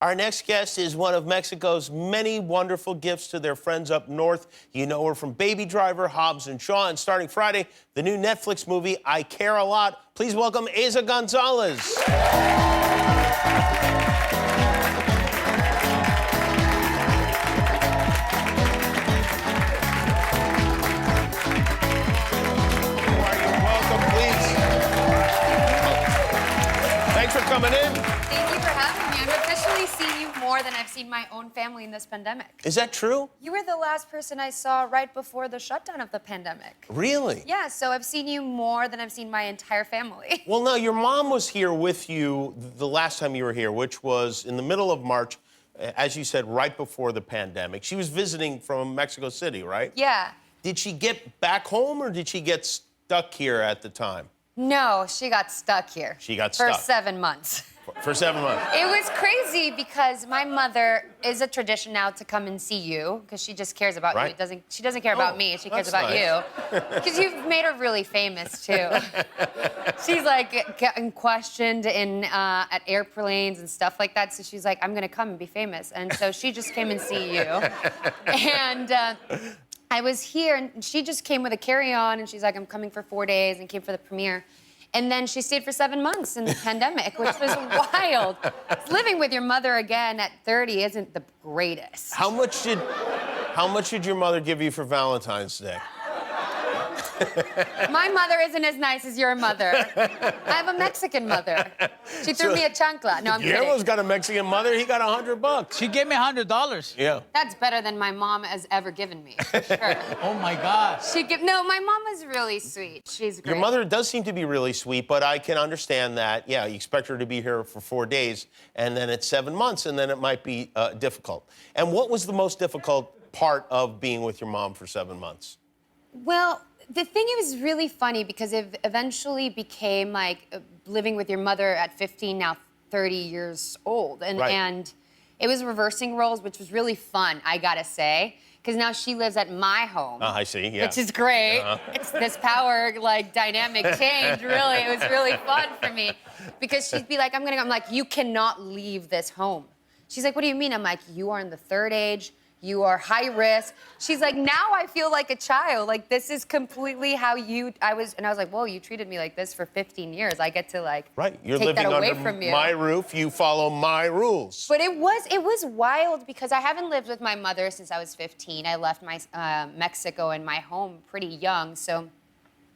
Our next guest is one of Mexico's many wonderful gifts to their friends up north. You know her from Baby Driver, Hobbs and Shaw, and starting Friday, the new Netflix movie, I Care a Lot. Please welcome Eiza Gonzalez. Welcome, please. Thanks for coming in. Thank you for having me. I've officially seen you more than I've seen my own family in this pandemic. Is that true? You were the last person I saw right before the shutdown of the pandemic. Really? Yeah, so I've seen you more than I've seen my entire family. Well, no, your mom was here with you the last time you were here, which was in the middle of March, as you said, right before the pandemic. She was visiting from Mexico City, right? Yeah. Did she get back home or did she get stuck here at the time? No, she got stuck here. She got for stuck. 7 months. For 7 months. It was crazy because my mother is a tradition now to come and see you because she just cares about Right. you. She doesn't care about me. She cares that's about nice. you. Because you've made her really famous too. She's like getting questioned in at airplanes and stuff like that. So she's like, I'm gonna come and be famous. And so she just came and see you. And I was here and she just came with a carry-on and she's like, I'm coming for 4 days and came for the premiere. And then she stayed for 7 months in the pandemic, which was wild. Living with your mother again at 30 isn't the greatest. How much did your mother give you for Valentine's Day? My mother isn't as nice as your mother. I have a Mexican mother. She threw me a chancla. No, I'm Guillermo's kidding. got a Mexican mother. He got $100. She gave me $100. Yeah. That's better than my mom has ever given me, for sure. Oh my God. No, my mom is really sweet. She's great. Your mother does seem to be really sweet, but I can understand that. Yeah, you expect her to be here for 4 days, and then it's 7 months, and then it might be difficult. And what was the most difficult part of being with your mom for 7 months? Well, the thing was really funny because it eventually became like living with your mother at 15, now 30 years old. And, Right. and it was reversing roles, which was really fun, I gotta say. Because now she lives at my home. I see, yeah. Which is great. It's this power, like, dynamic change, really. It was really fun for me. Because she'd be like, I'm gonna go. I'm like, you cannot leave this home. She's like, what do you mean? I'm like, you are in the third age. You are high risk. She's like, now I feel like a child. Like, this is completely how I was like, whoa, you treated me like this for 15 years. I get to, like, Right, you're take living that away under from you. my roof. You follow my rules. But it was wild because I haven't lived with my mother since I was 15. I left my Mexico and my home pretty young. So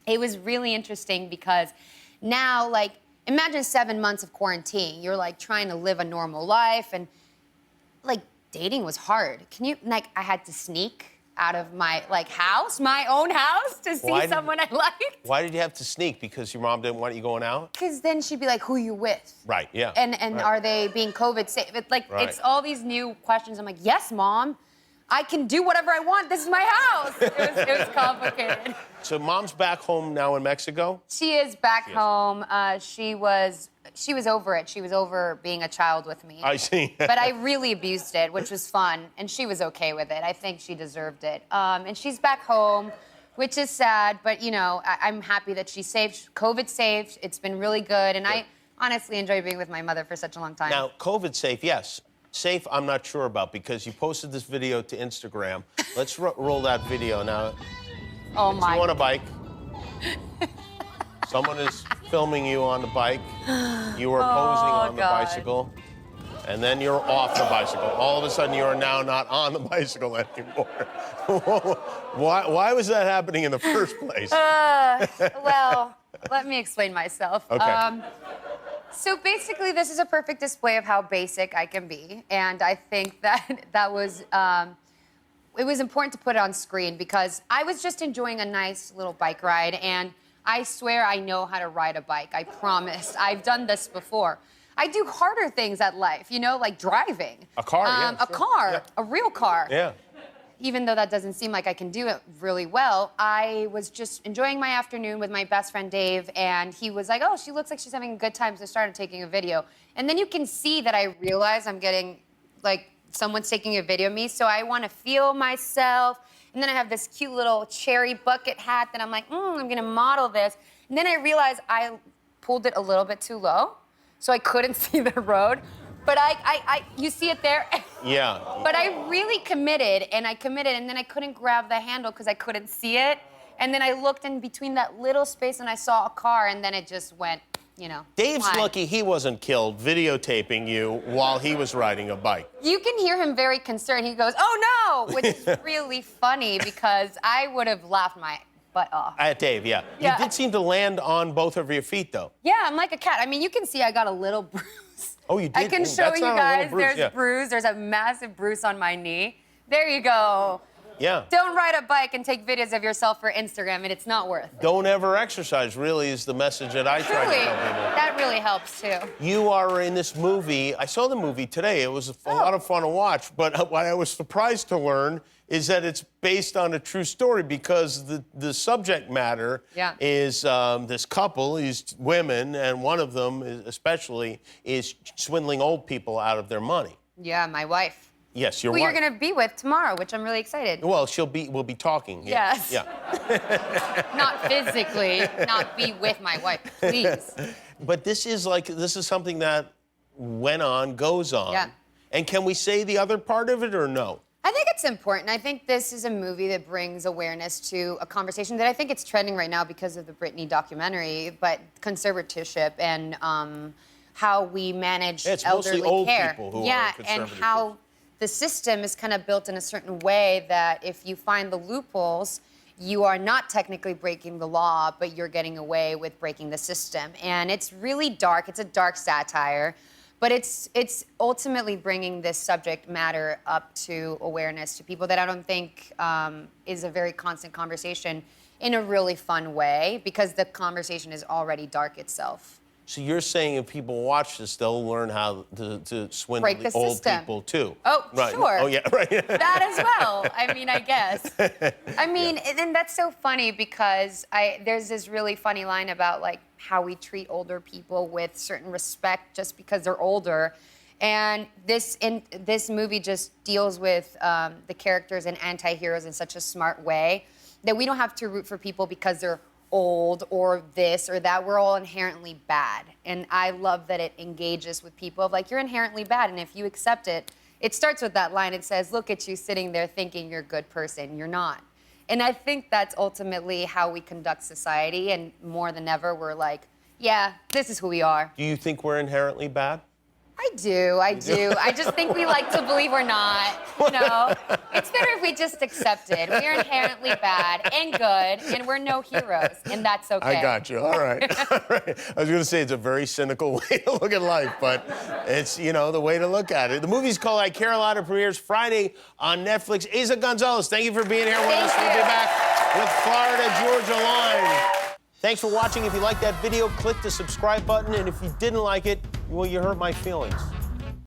it was really interesting because now, like, imagine 7 months of quarantine. You're, like, trying to live a normal life and, like, dating was hard. I had to sneak out of my, like, house, my own house, to see someone I liked. Why did you have to sneak? Because your mom didn't want you going out? Because then she'd be like, who you with? Right, yeah. And right. are they being COVID safe? Right. It's all these new questions. I'm like, yes, Mom. I can do whatever I want. This is my house. It was complicated. So mom's back home now in Mexico? She is back home. She was over it. She was over being a child with me. I see. But I really abused it, which was fun, and she was okay with it. I think she deserved it. And she's back home, which is sad, but, you know, I'm happy that she's safe. COVID safe. It's been really good, and I honestly enjoy being with my mother for such a long time. Now, COVID safe, yes. Safe, I'm not sure about because you posted this video to Instagram. Let's roll that video now. Oh, my. You on a bike. Someone is filming you on the bike. You are posing on the bicycle. And then you're off the bicycle. All of a sudden, you are now not on the bicycle anymore. Why was that happening in the first place? Well, let me explain myself. Okay. So basically, this is a perfect display of how basic I can be. And I think that was, it was important to put it on screen because I was just enjoying a nice little bike ride. And I swear I know how to ride a bike. I promise. I've done this before. I do harder things at life, you know, like driving. A car, yeah. A car, Yeah. a real car. Yeah. Even though that doesn't seem like I can do it really well, I was just enjoying my afternoon with my best friend Dave, and he was like, oh, she looks like she's having a good time, so I started taking a video. And then you can see that I realize I'm getting, like, someone's taking a video of me, so I want to feel myself. And then I have this cute little cherry bucket hat that I'm like, I'm gonna model this. And then I realized I pulled it a little bit too low, so I couldn't see the road. But you see it there? Yeah. But I really committed, and then I couldn't grab the handle because I couldn't see it. And then I looked in between that little space and I saw a car, and then it just went, you know. Dave's flying. lucky he wasn't killed videotaping you while he was riding a bike. You can hear him very concerned. He goes, "Oh no," which is really funny because I would have laughed my butt off. At Dave, yeah. Yeah. You did seem to land on both of your feet, though. Yeah, I'm like a cat. I mean, you can see I got a little bruise. Oh, you did? I can Ooh, show that's you not a little guys. bruise, There's yeah. a bruise. There's a massive bruise on my knee. There you go. Yeah. Don't ride a bike and take videos of yourself for Instagram, and it's not worth it. Don't ever exercise, really, is the message that I try to Truly, tell people. that really helps too. You are in this movie. I saw the movie today. It was a lot of fun to watch. But what I was surprised to learn is that it's based on a true story because the subject matter is this couple, these women, and one of them especially is swindling old people out of their money. Yeah, my wife. Yes, your Who wife. you're gonna be with tomorrow, which I'm really excited. Well, we'll be talking. Yeah. Yes. Yeah. Not physically, not be with my wife, please. But this is something that goes on. Yeah. And can we say the other part of it or no? I think it's important. I think this is a movie that brings awareness to a conversation that I think it's trending right now because of the Britney documentary, but conservatorship and how we manage It's elderly mostly old care. people who are yeah, and conservative how the system is kind of built in a certain way that if you find the loopholes, you are not technically breaking the law, but you're getting away with breaking the system. And it's really dark. It's a dark satire. But it's ultimately bringing this subject matter up to awareness to people that I don't think is a very constant conversation in a really fun way because the conversation is already dark itself. So you're saying if people watch this, they'll learn how to swindle Break the the old system. people too. Oh, right. sure. Oh, yeah, right. That as well. I mean, I guess. I mean, and that's so funny because there's this really funny line about like how we treat older people with certain respect just because they're older. And this movie just deals with the characters and anti-heroes in such a smart way that we don't have to root for people because they're old or this or that. We're all inherently bad. And I love that it engages with people of like, you're inherently bad. And if you accept it, it starts with that line. It says, look at you sitting there thinking you're a good person. You're not. And I think that's ultimately how we conduct society. And more than ever, we're like, yeah, this is who we are. Do you think we're inherently bad? I do. I just think we like to believe we're not, you know? It's better if we just accept it. We're inherently bad and good, and we're no heroes, and that's okay. I got you. All right. All right. I was going to say it's a very cynical way to look at life, but it's, the way to look at it. The movie's called I Care a Lot. It premieres Friday on Netflix. Isa Gonzalez, thank you for being here with us. We'll be back with Florida Georgia Line. Thanks for watching. If you liked that video, click the subscribe button. And if you didn't like it, well, you hurt my feelings.